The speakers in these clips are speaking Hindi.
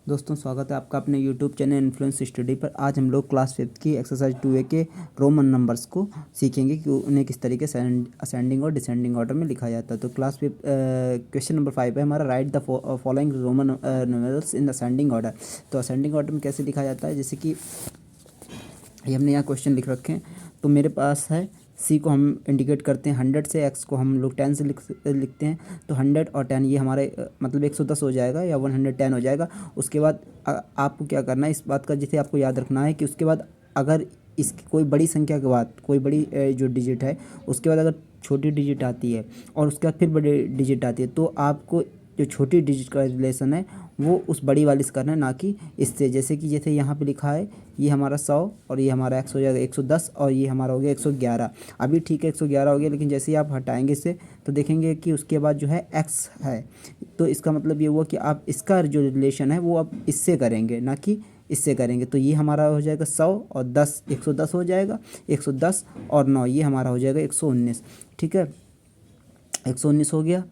दोस्तों स्वागत है आपका अपने YouTube चैनल इन्फ्लुएंस स्टडी पर। आज हम लोग क्लास 5 की एक्सरसाइज 2A के रोमन नंबर्स को सीखेंगे कि उन्हें किस तरीके से असेंडिंग और डिसेंडिंग ऑर्डर में लिखा जाता है। तो क्लास 5 क्वेश्चन नंबर 5 है हमारा, right the following Roman numerals in ascending order. तो असेंडिंग ऑर्डर में कैसे लिखा जाता है, जैसे कि ये हमने यहाँ क्वेश्चन लिख रखे हैं। तो मेरे पास है सी को हम इंडिकेट करते हैं 100 से, एक्स को हम लोग 10 से लिखते हैं। तो 100 और 10 ये हमारे मतलब 110 हो जाएगा या 110 हो जाएगा। उसके बाद आपको क्या करना है, इस बात का जिसे आपको याद रखना है कि उसके बाद अगर इसकी कोई बड़ी संख्या के बाद कोई बड़ी जो डिजिट है उसके बाद अगर छोटी डिजिट आती है और उसके बाद फिर बड़ी डिजिट आती है, तो आपको जो छोटी डिजिट का रिलेशन है वो उस बड़ी वाली से करना है, ना कि इससे। जैसे यहाँ पे लिखा है ये हमारा 100 और ये हमारा एक्स हो जाएगा 110 और ये हमारा हो गया 111। अभी ठीक है 111 हो गया, लेकिन जैसे ही आप हटाएंगे इससे तो देखेंगे कि उसके बाद जो है एक्स है। तो इसका मतलब ये हुआ कि आप इसका जो रिलेशन है वो अब इससे करेंगे, ना कि इससे करेंगे। तो ये हमारा हो जाएगा 100 और 10 110 हो जाएगा, 110 और 9 ये हमारा हो जाएगा 119। ठीक है, 119 हो गया।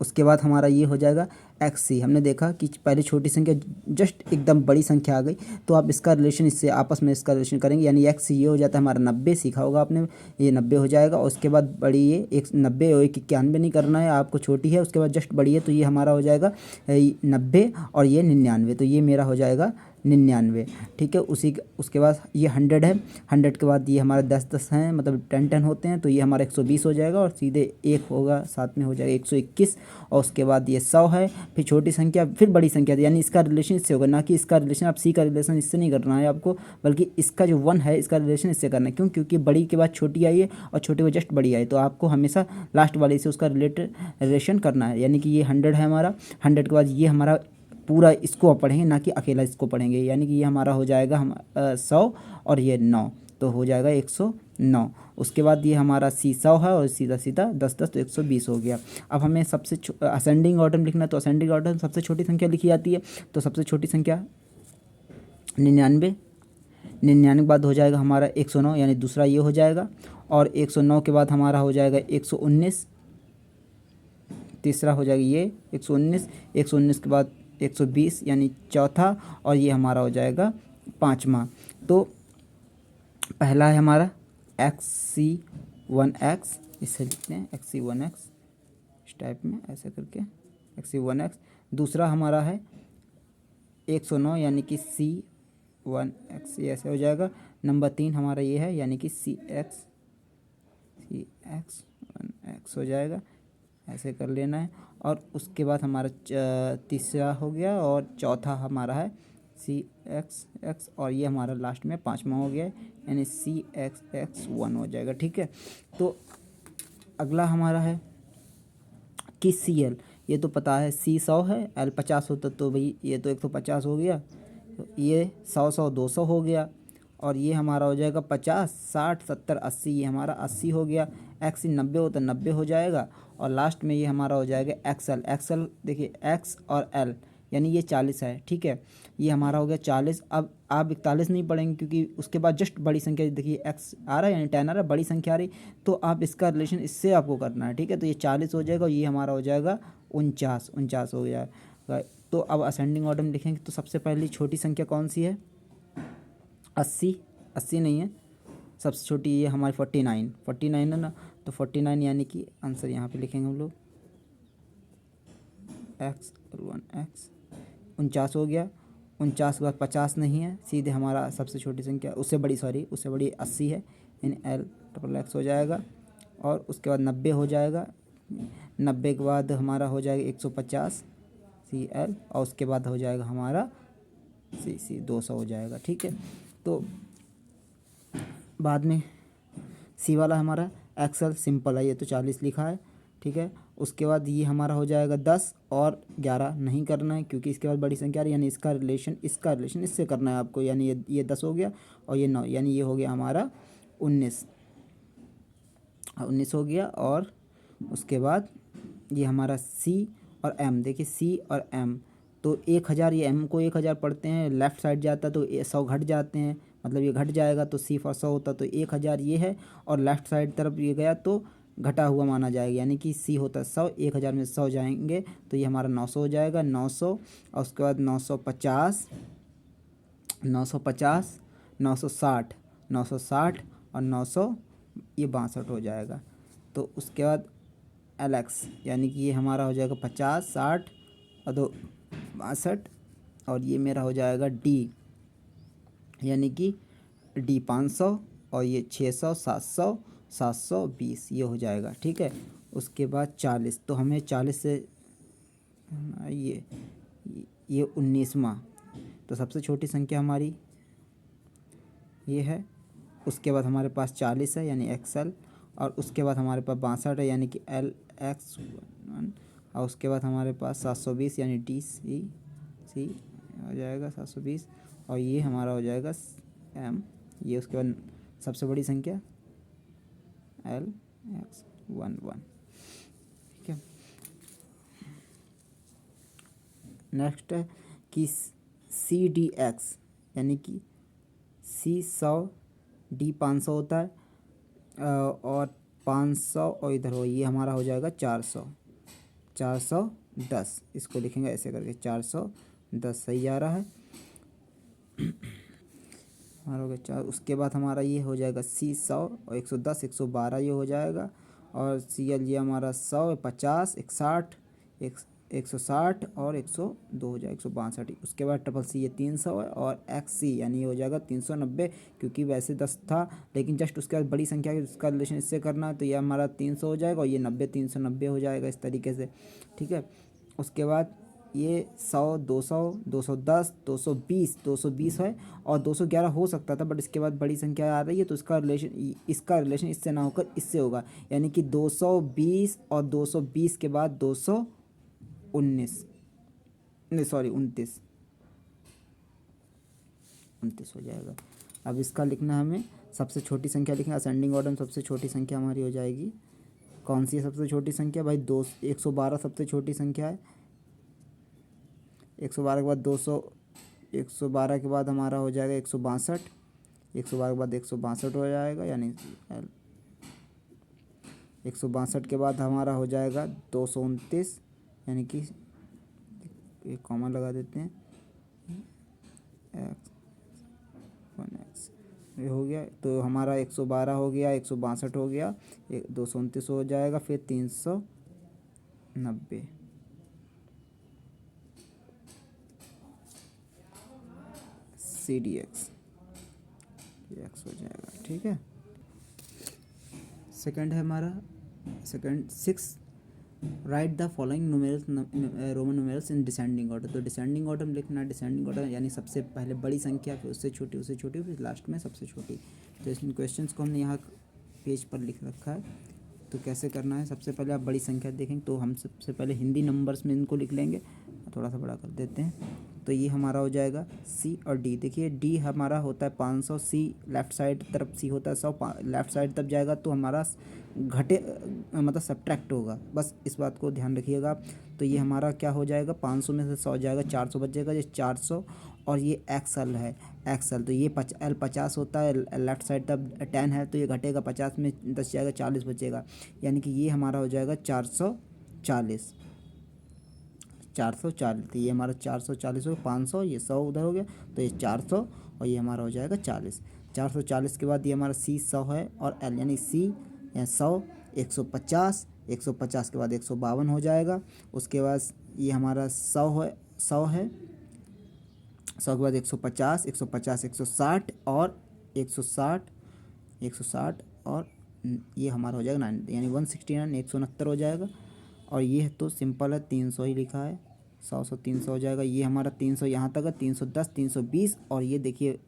उसके बाद हमारा ये हो जाएगा एक्स सी। हमने देखा कि पहले छोटी संख्या जस्ट एकदम बड़ी संख्या आ गई, तो आप इसका रिलेशन इससे आपस में इसका रिलेशन करेंगे, यानी एक्स सी ये हो जाता है हमारा 90। सीखा होगा आपने, ये 90 हो जाएगा। और उसके बाद बड़ी ये 90 और 91 नहीं करना है आपको, छोटी है उसके बाद जस्ट बड़ी है, तो ये हमारा हो जाएगा 90 और ये 99। तो ये मेरा हो जाएगा 99। ठीक है, उसके बाद ये 100 है। 100 के बाद ये हमारा 10 हैं, मतलब 10 होते हैं, तो ये हमारा 120 हो जाएगा और सीधे एक होगा साथ में हो जाएगा 121। और उसके बाद ये 100 है, फिर छोटी संख्या फिर बड़ी संख्या, यानी इसका रिलेशन इससे होगा, ना कि इसका रिलेशन। आप सी का रिलेशन इससे नहीं करना है आपको, बल्कि इसका जो 1 है इसका रिलेशन इससे करना है। क्यों? क्योंकि बड़ी के बाद छोटी आई है और छोटी के बाद जस्ट बड़ी आई, तो आपको हमेशा लास्ट वाले से उसका रिलेशन करना है। यानी कि ये 100 है हमारा, 100 के बाद ये हमारा पूरा इसको आप पढ़ेंगे, ना कि अकेला इसको पढ़ेंगे। यानी कि ये हमारा हो जाएगा 100 और ये 9, तो हो जाएगा 109। उसके बाद ये हमारा सी 100 है और सीधा सीधा 10 तो 120 हो गया। अब हमें सबसे असेंडिंग ऑर्डर में लिखना है, तो असेंडिंग ऑर्डर में सबसे छोटी संख्या लिखी जाती है। तो सबसे छोटी संख्या 99। 99 के बाद हो जाएगा हमारा 109, यानी दूसरा ये हो जाएगा। और 109 के बाद हमारा हो जाएगा 119, तीसरा हो जाएगा ये 119। 119 के बाद 120 यानी चौथा, और ये हमारा हो जाएगा पाँचवा। तो पहला है हमारा XC1X, इससे लिखते हैं XC1X इस टाइप में ऐसे करके XC1X। दूसरा हमारा है 109 यानी कि C1X, ये ऐसे हो जाएगा। नंबर 3 हमारा ये है, यानी कि CX1X हो जाएगा, ऐसे कर लेना है। और उसके बाद हमारा तीसरा हो गया और चौथा हमारा है CXX, और ये हमारा लास्ट में पाँचवा हो गया है, यानी CXX1 हो जाएगा। ठीक है, तो अगला हमारा है कि CL। ये तो पता है C 100 है, L 50 होता, तो भाई ये तो 150 हो गया। तो ये 100 200 हो गया, और ये हमारा हो जाएगा 50 60 70 80, ये हमारा 80 हो गया। एक्स 90 होता 90 हो जाएगा। और लास्ट में ये हमारा हो जाएगा एक्सएल। एक्सएल देखिए एक्स और एल, यानी ये 40 है। ठीक है, ये हमारा हो गया 40। अब आप 41 नहीं पढ़ेंगे, क्योंकि उसके बाद जस्ट बड़ी संख्या देखिए एक्स आ रहा है, यानी 10 आ रहा है, बड़ी संख्या आ रही, तो आप इसका रिलेशन इससे आपको करना है। ठीक है, तो ये 40 हो जाएगा और ये हमारा हो जाएगा 49 हो जाएगा। तो अब असेंडिंग ऑर्डर में लिखेंगे, तो सबसे पहली छोटी संख्या कौन सी है? 80 नहीं है, सबसे छोटी ये हमारी 49 है ना। तो 49 यानी कि आंसर यहाँ पे लिखेंगे हम लोग X1X। 49 हो गया। 49 के बाद 50 नहीं है, सीधे हमारा सबसे छोटी संख्या उससे बड़ी 80 है, यानी L XX हो जाएगा। और उसके बाद 90 हो जाएगा। 90 के बाद हमारा हो जाएगा 150 CL, और उसके बाद हो जाएगा हमारा CC 200 हो जाएगा। ठीक है, तो बाद में सी वाला हमारा एक्सएल सिंपल है, ये तो 40 लिखा है। ठीक है, उसके बाद ये हमारा हो जाएगा 10 और 11 नहीं करना है, क्योंकि इसके बाद बड़ी संख्या आ रही है, यानी इसका रिलेशन इससे करना है आपको। यानी ये 10 हो गया और ये 9, यानी ये हो गया हमारा 19 हो गया। और उसके बाद ये हमारा सी और एम, देखिए सी और एम, तो 1000, ये एम को 1000 पढ़ते हैं, लेफ़्ट साइड जाता है तो 100 घट जाते हैं, मतलब ये घट जाएगा, तो सी फॉर 100 होता, तो 1000 ये है, और लेफ़्ट साइड तरफ ये गया तो घटा हुआ माना जाएगा, यानी कि सी होता है 100, 1000 में 100 जाएंगे तो ये हमारा 900 हो जाएगा, 900 और उसके बाद 950, 950, 960, 960 और 900, ये 62 हो जाएगा। तो उसके बाद LX यानी कि ये हमारा हो जाएगा 50, 60 और 2 62 और ये मेरा हो जाएगा D यानी कि D 500 और ये 600, 700, 720 ये हो जाएगा। ठीक है, उसके बाद 40, तो हमें 40 से ये 19वां, तो सबसे छोटी संख्या हमारी ये है। उसके बाद हमारे पास 40 है यानी XL, और उसके बाद हमारे पास 62 है यानी कि LX, और उसके बाद हमारे पास 720 यानी DC हो जाएगा 720, और ये हमारा हो जाएगा M। ये उसके बाद सबसे बड़ी संख्या LX11। ठीक है, नेक्स्ट है कि CDX यानी कि C 100, D 500 होता है और 500 और इधर हो, ये हमारा हो जाएगा 400, 410, इसको लिखेंगे ऐसे करके 410 सही आ रहा है हमारा हो गया 4। उसके बाद हमारा ये हो जाएगा C 100 और 110, 112 ये हो जाएगा, और CL ये हमारा 100, 50, 61, 160 और 102 हो जाएगा 162। उसके बाद CCC ये 300 है, और XC यानी ये हो जाएगा 390, क्योंकि वैसे 10 था लेकिन जस्ट उसके बाद बड़ी संख्या है उसका रिलेशन इससे करना है, तो ये हमारा 300 हो जाएगा और ये 90, 390 हो जाएगा इस तरीके से। ठीक है, उसके बाद ये 100, 200, 210, 220 है, और 211 हो सकता था बट इसके बाद बड़ी संख्या आ रही है तो इसका रिलेशन इससे ना होकर इससे होगा, यानी कि 220 और 220 के बाद 219, नहीं सॉरी 29 हो जाएगा। अब इसका लिखना हमें सबसे छोटी संख्या लिखना, असेंडिंग ऑर्डर में सबसे छोटी संख्या हमारी हो जाएगी। कौन सी है सबसे छोटी संख्या भाई? 112 सबसे छोटी संख्या है। 112 के बाद 200, 112 के बाद हमारा हो जाएगा 162, 112 के बाद 162 हो जाएगा, यानी 162 के बाद हमारा हो जाएगा 229, यानी कि एक कॉमा लगा देते हैं, x ये हो गया, तो हमारा 112 हो गया, 162 हो गया, 229 हो जाएगा, फिर 390 CDX x हो जाएगा। ठीक है, सेकंड है हमारा second 6, right the following numerals Roman numerals in descending order. तो डिसेंडिंग ऑर्डर में लिखना, डिसेंडिंग ऑर्डर यानी सबसे पहले बड़ी संख्या, फिर उससे छोटी, फिर लास्ट में सबसे छोटी। तो इन क्वेश्चंस को हमने यहाँ पेज पर लिख रखा है, तो कैसे करना है। सबसे पहले आप बड़ी संख्या देखेंगे तो हम सबसे पहले हिंदी नंबर्स में इनको लिख लेंगे, थोड़ा सा बड़ा कर देते हैं। तो ये हमारा हो जाएगा C और D। देखिए D हमारा होता है 500, C लेफ़्ट साइड तरफ C होता है 100, लेफ़्ट साइड तब जाएगा तो हमारा घटे मतलब सब्ट्रैक्ट होगा, बस इस बात को ध्यान रखिएगा आप। तो ये हमारा क्या हो जाएगा, 500 में से 100 जाएगा, 400 बच जाएगा, ये 400, और ये XL है, XL तो ये L 50 होता है, लेफ़्ट साइड तब 10 है तो ये घटेगा, 50 में 10 जाएगा, 40 बचेगा, यानी कि ये हमारा हो जाएगा 440। तो ये हमारा 440 हो गया, 500, ये 100 उधर हो गया, तो ये 400 और ये हमारा हो जाएगा 40। 440 के बाद ये हमारा C 100 है, और L यानी C या 100, 150, 150 के बाद 152 हो जाएगा। उसके बाद ये हमारा 100 है, 100 के बाद 150, 150, 160 और 160 और ये हमारा हो जाएगा 9, यानी 169, 169 हो जाएगा। और ये तो सिंपल है, 300 ही लिखा है, 100 300 हो जाएगा। ये हमारा 300 यहाँ तक है, 310, 320, और ये देखिए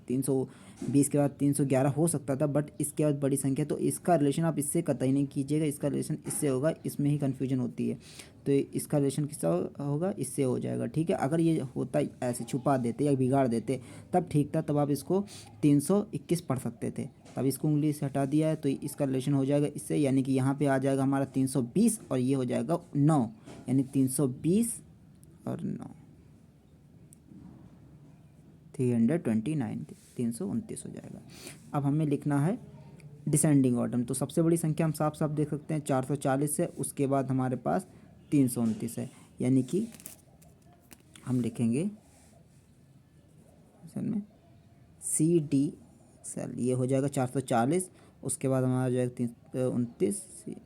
320 के बाद 311 हो सकता था बट इसके बाद बड़ी संख्या, तो इसका रिलेशन आप इससे कतई नहीं कीजिएगा, इसका रिलेशन इससे होगा, इसमें ही कन्फ्यूजन होती है। तो इसका रिलेशन किससे होगा, इससे हो जाएगा। ठीक है, अगर ये होता ऐसे छुपा देते या बिगाड़ देते तब ठीक था, तब आप इसको 321 पढ़ सकते थे, तब इसको उंगली से हटा दिया है तो इसका रिलेशन हो जाएगा इससे, यानी कि यहाँ पे आ जाएगा हमारा 320 और ये हो जाएगा 9, यानी 320 और 9 329, 329 हो जाएगा। अब हमें लिखना है डिसेंडिंग ऑर्डर में। तो सबसे बड़ी संख्या हम साफ साफ देख सकते हैं 440 है, उसके बाद हमारे पास 329 है, यानी कि हम लिखेंगे में सी डी सेल, ये हो जाएगा 440, उसके बाद हमारा हो जाएगा 329,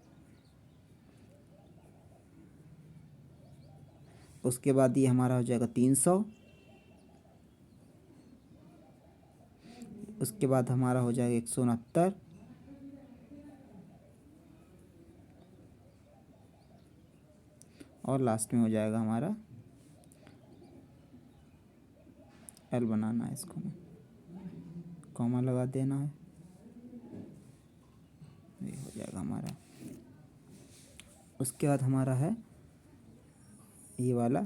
उसके बाद ये हमारा हो जाएगा 300, उसके बाद हमारा हो जाएगा 169, और लास्ट में हो जाएगा हमारा एल बनाना है, इसको में कॉमा लगा देना है, ये हो जाएगा हमारा। उसके बाद हमारा है ये वाला,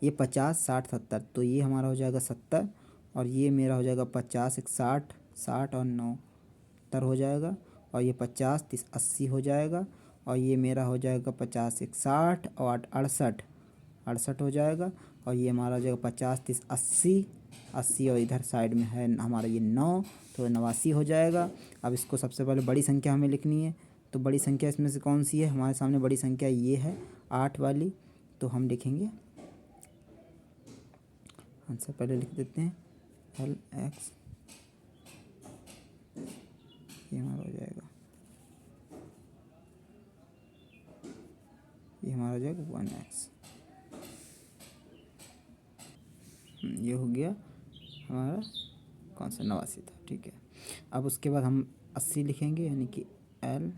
ये 50 60 70, तो ये हमारा हो जाएगा 70, और ये मेरा हो जाएगा 50 एक 60 60 और 9 70 हो जाएगा, और ये 50 30 80 हो जाएगा, और ये मेरा हो जाएगा 50 एक 60 और 8 68 68 हो जाएगा, और ये हमारा हो जाएगा 50 30 80 80, और इधर साइड में है हमारा ये 9, तो 89 हो जाएगा। अब इसको सबसे पहले बड़ी संख्या हमें लिखनी है, तो बड़ी संख्या इसमें से कौन सी है, हमारे सामने बड़ी संख्या ये है 8 वाली, तो हम लिखेंगे, आंसर पहले लिख देते हैं एल एक्स, ये हमारा हो जाएगा, ये हमारा हो जाएगा 1x, ये हो गया हमारा कौन सा 89 था, ठीक है। अब उसके बाद हम 80 लिखेंगे, यानी कि एल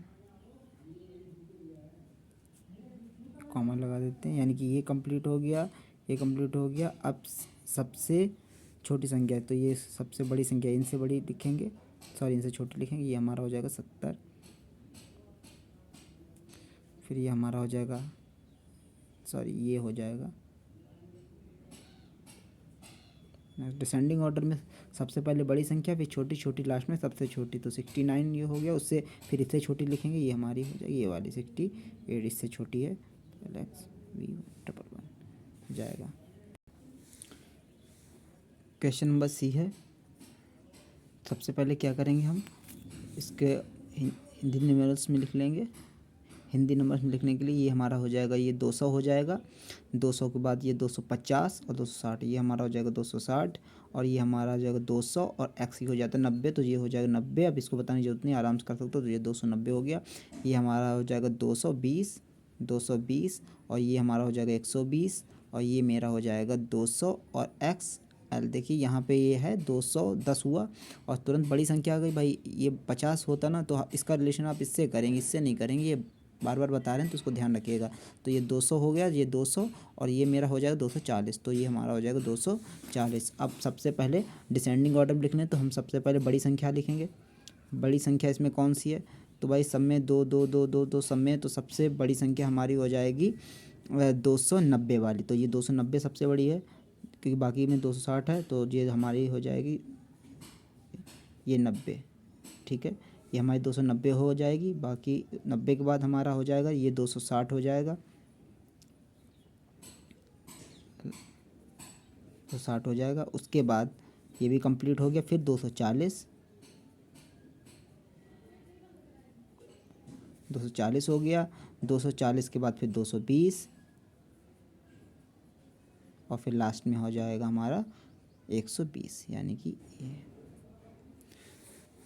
कॉमा लगा देते हैं, यानी कि ये कंप्लीट हो गया, ये कंप्लीट हो गया। अब सबसे छोटी संख्या है, तो ये सबसे बड़ी संख्या, इनसे बड़ी लिखेंगे, सॉरी इनसे छोटी लिखेंगे, ये हमारा हो जाएगा 70, फिर ये हमारा हो जाएगा, सॉरी ये हो जाएगा डिसेंडिंग ऑर्डर में सबसे पहले बड़ी संख्या, फिर छोटी छोटी, लास्ट में सबसे छोटी, तो 69 ये हो गया, उससे फिर इससे छोटी लिखेंगे, ये हमारी हो जाएगी ये वाली 68, इससे छोटी है, एक्स वी डबल वन हो जाएगा। क्वेश्चन नंबर सी है, सबसे पहले क्या करेंगे हम इसके हिंदी न्यूमेरल्स में लिख लेंगे। हिंदी नंबर में लिखने के लिए ये हमारा हो जाएगा, ये 200 हो जाएगा, 200 के बाद ये 250 और 260, ये हमारा हो जाएगा 260, और ये हमारा हो जाएगा 200, और एक्स की हो जाता है 90, तो ये हो जाएगा 90। अब इसको बताने की जरूरत नहीं, आराम से कर सकते हो, तो ये 290 हो गया। ये हमारा हो जाएगा 220 220, और ये हमारा हो जाएगा 120, और ये मेरा हो जाएगा 200, और एक्स एल देखिए यहाँ पे ये है 210 हुआ, और तुरंत बड़ी संख्या आ गई भाई, ये 50 होता ना तो इसका रिलेशन आप इससे करेंगे, इससे नहीं करेंगे, ये बार बार बता रहे हैं तो उसको ध्यान रखिएगा। तो ये 200 हो गया, ये 200, और ये मेरा हो जाएगा 240, तो ये हमारा हो जाएगा 240। अब सबसे पहले डिसेंडिंग ऑर्डर में लिखने, तो हम सबसे पहले बड़ी संख्या लिखेंगे। बड़ी संख्या इसमें कौन सी है, तो भाई सब में 2 2 2 2 2 सब में, तो सबसे बड़ी संख्या हमारी हो जाएगी 290 वाली, तो ये 290 सबसे बड़ी है, क्योंकि बाकी में 260 है, तो ये हमारी हो जाएगी ये 90, ठीक है, ये हमारी 290 हो जाएगी। बाकी 90 के बाद हमारा हो जाएगा ये 260 हो जाएगा, 260 हो जाएगा। उसके बाद ये भी कंप्लीट हो गया, फिर 240 240 हो गया, 240 के बाद फिर 220, और फिर लास्ट में हो जाएगा हमारा 120, यानी कि ये।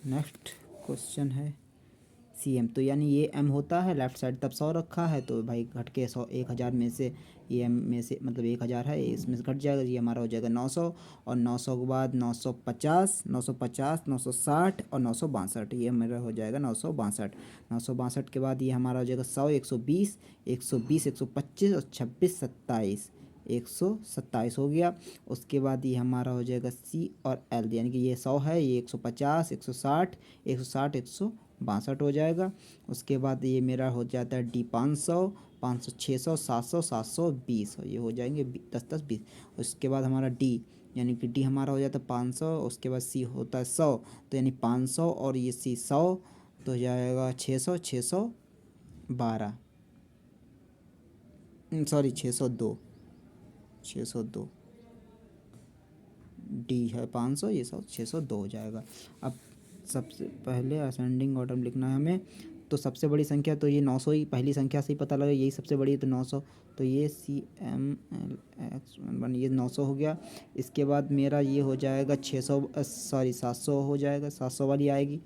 नेक्स्ट क्वेश्चन है सी एम, तो यानी ये एम होता है लेफ़्ट साइड, तब 100 रखा है, तो भाई घट के 100 1000 में से ये एम में से मतलब 1000 है, इसमें से घट जाएगा, ये हमारा हो जाएगा 900, और 900 के बाद 950 950 960 और 962, ये मेरा हो जाएगा 962। 962 के बाद ये हमारा हो जाएगा 100 120 120 125 और 26 27 127 हो गया। उसके बाद ये हमारा हो जाएगा सी और एल, यानी कि ये 100 है, ये 150 160 160 162 हो जाएगा। उसके बाद ये मेरा हो जाता है डी 500 500 600 700 720, ये हो जाएंगे 10 10 20। उसके बाद हमारा डी, यानी कि डी हमारा हो जाता है 500, उसके बाद सी होता है 100, तो यानी 500 और ये सी 100, तो हो जाएगा 600 612, सॉरी 602 602, डी है 500, ये 100 602 हो जाएगा। अब सबसे पहले असेंडिंग ऑर्डर में लिखना है हमें। तो सबसे बड़ी संख्या तो ये 900 ही, पहली संख्या से ही पता लगा यही सबसे बड़ी है तो 900। तो ये CMLX11 ये 900 हो गया। इसके बाद मेरा ये हो जाएगा 700 हो जाएगा, 700 वाली आएगी,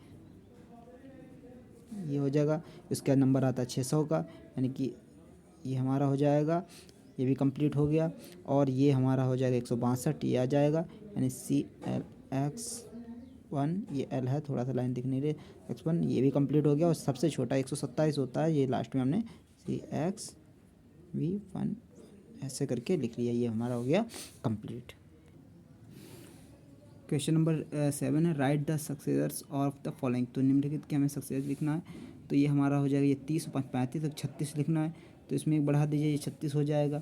ये हो जाएगा। इसका नंबर आता है 600 का, यानी कि ये हमारा हो जाएगा, ये भी कंप्लीट हो गया। और ये हमारा हो जाएगा 162, ये आ जाएगा, यानी CLX1, ये L है, थोड़ा सा लाइन दिख नहीं रही, X1 ये भी कंप्लीट हो गया। और सबसे छोटा 127 होता है, ये लास्ट में हमने CXV1 ऐसे करके लिख लिया, ये हमारा हो गया कंप्लीट। क्वेश्चन नंबर 7 है, right the successors of the following. तो निम्नलिखित के हमें सक्सेसर लिखना है। तो ये हमारा हो जाएगा, ये 30 और 35 तक 36 लिखना है, तो इसमें एक बढ़ा दीजिए, ये 36 हो जाएगा।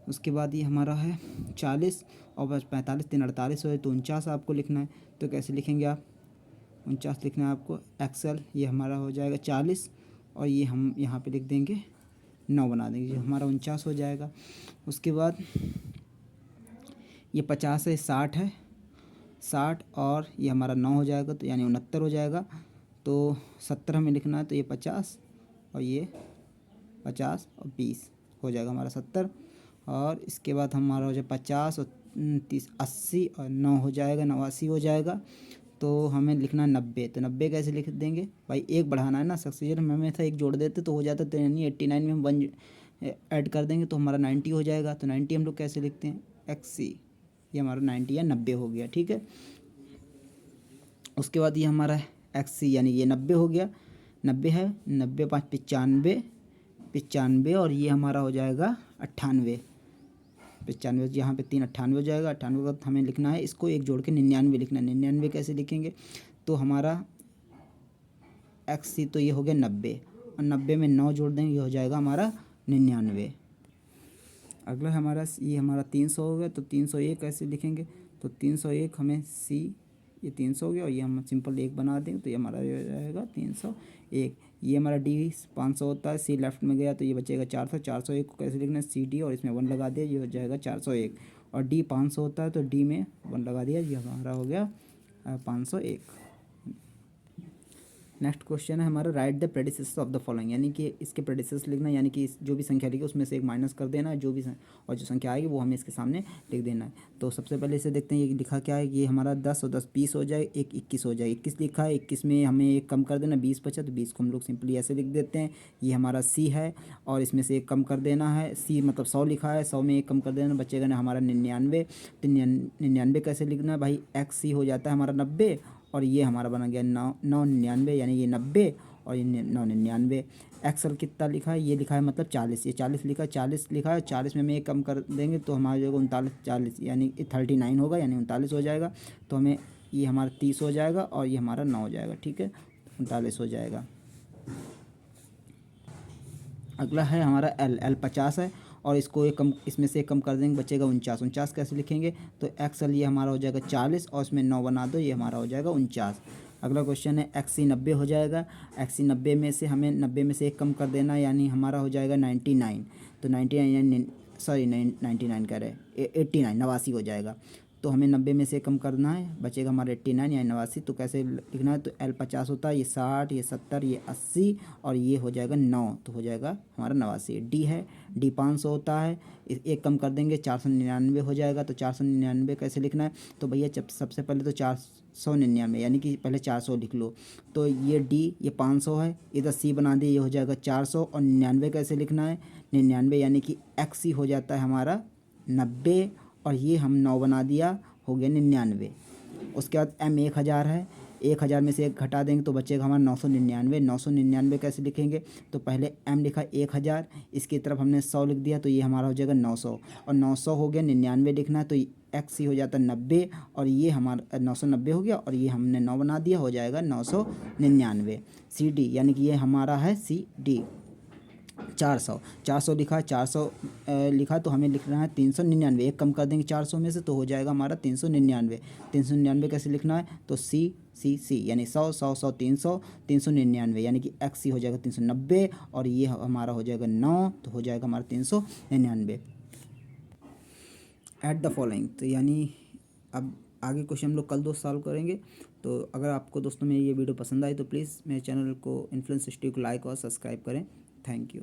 उसके बाद ये हमारा है 40 और 45 3 48 हो, तो 49 आपको लिखना है। तो कैसे लिखेंगे आप, 49 लिखना है आपको। एक्सेल ये हमारा हो जाएगा 40 और ये हम यहाँ पे लिख देंगे 9 बना देंगे, हमारा 49 हो जाएगा। उसके बाद ये 50 है, 60 है, 60 और ये हमारा 9 हो जाएगा, तो यानी 69 हो जाएगा। तो 70 हमें लिखना है, तो ये 50 और ये 50 और 20 हो जाएगा हमारा 70। और इसके बाद हमारा हो जाएगा 50 और 30 80 और 9 हो जाएगा, 89 हो जाएगा। तो हमें लिखना है 90। तो 90 कैसे लिख देंगे भाई, एक बढ़ाना है ना, सक्सेसर में हमेशा एक जोड़ देते तो हो जाता, तो यानी 89 में हम 1 ऐड कर देंगे तो हमारा 90 हो जाएगा। तो 90 हम लोग कैसे लिखते हैं, XC, ये हमारा 90 या 90 हो गया, ठीक है। उसके बाद ये हमारा XC यानी ये 90 हो गया, 90 है, 90 5 95 95 और ये हमारा हो जाएगा 98 95, यहाँ पे 3 98 हो जाएगा। 98 का हमें लिखना है, इसको एक जोड़ के 99 लिखना है। 99 कैसे लिखेंगे, तो हमारा XC तो ये हो गया 90 और 90 में 9 जोड़ देंगे, ये हो जाएगा हमारा 99। अगला हमारा ये हमारा 300 हो गया, तो 301 कैसे लिखेंगे, तो 301 हमें C, ये 300 हो गया और ये हम सिंपल 1 बना देंगे, तो ये हमारा हो जाएगा 301। ये हमारा D 500 होता है, C लेफ्ट में गया तो ये बचेगा 400, 401 को कैसे लिखना है, CD और इसमें 1 लगा दिया, ये हो जाएगा 401। और D 500 होता है, तो D में 1 लगा दिया, ये हमारा हो गया 501। नेक्स्ट क्वेश्चन है हमारा, right the predecessors of the following, यानी कि इसके प्रेडिसेसर्स लिखना, यानी कि जो भी संख्या लिखी उसमें से एक माइनस कर देना है, जो भी और जो संख्या आएगी वो हमें इसके सामने लिख देना है। तो सबसे पहले इसे देखते हैं, ये लिखा क्या है, ये हमारा 10 और 10 20 हो जाए, 1 21 हो जाए। 21 लिखा है, 21 में हमें एक कम कर देना, 20 बचा, तो 20 को हम लोग सिंपली ऐसे लिख देते हैं। ये हमारा C है और इसमें से एक कम कर देना है, C मतलब 100 लिखा है, 100 में एक कम कर देना, बचेगा ना हमारा 99। तो 99 कैसे लिखना है भाई, XC हो जाता है हमारा 90 और ये हमारा बना गया 999, यानी ये 90 और ये 999। एक्सल कितना लिखा है, ये लिखा है मतलब 40, ये 40 लिखा है, 40 लिखा है, 40 में एक कम कर देंगे तो हमारा जो 39 40 यानी 39 होगा, यानी 39 हो जाएगा। तो हमें ये हमारा 30 हो जाएगा और ये हमारा 9 हो जाएगा, ठीक है, 39 हो जाएगा। अगला है हमारा L 50 है और इसको एक कम, इसमें से एक कम कर देंगे, बचेगा 49। कैसे लिखेंगे, तो XL ये हमारा हो जाएगा 40 और इसमें 9 बना दो, ये हमारा हो जाएगा 49। अगला क्वेश्चन है XC 90 हो जाएगा। XC 90 में से हमें 90 में से एक कम कर देना, यानी हमारा हो जाएगा 99। तो 99 सॉरी 99 कह रहे 89 89 हो जाएगा। तो हमें 90 में से कम करना है, बचेगा हमारा 89 या 89। तो कैसे लिखना है, तो L 50 होता है, ये 60 ये 70 ये 80 और ये हो जाएगा 9, तो हो जाएगा हमारा 89। D है, D 500 होता है, एक कम कर देंगे 499 हो जाएगा। तो 499 कैसे लिखना है, तो भैया सबसे पहले तो 499 यानी कि पहले 400 लिख लो। तो ये D ये 500 है, इधर C बना दिए, ये हो जाएगा 400 और 99 कैसे लिखना है, 99 यानी कि XC हो जाता है हमारा 90 और ये हम 9 बना दिया, हो गया 99। उसके बाद M 1000 है, 1000 में से एक घटा देंगे तो बचेगा हमारा 999। 999 कैसे लिखेंगे, तो पहले M लिखा 1000, इसकी तरफ हमने 100 लिख दिया, तो ये हमारा हो जाएगा 900 और 900 हो गया, 99 लिखना है, तो XC हो जाता है 90 और ये हमारा 990 हो गया और ये हमने 9 बना दिया, हो जाएगा 999। CD यानी कि ये हमारा है CD 400 लिखा है, 400 लिखा तो हमें लिखना है 399, एक कम कर देंगे 400 में से, तो हो जाएगा हमारा 399। 399 कैसे लिखना है, तो C यानी 100 100 100 300 399 यानी कि XC हो जाएगा 390 और ये हमारा हो जाएगा 9, तो हो जाएगा हमारा 399। ऐड द फॉलोइंग, तो यानी अब आगे क्वेश्चन हम लोग कल 2 सॉल्व करेंगे। तो अगर आपको दोस्तों मेरी ये वीडियो पसंद आई तो प्लीज़ मेरे चैनल को इन्फ्लुएंस स्टडी को लाइक और सब्सक्राइब करें। Thank you.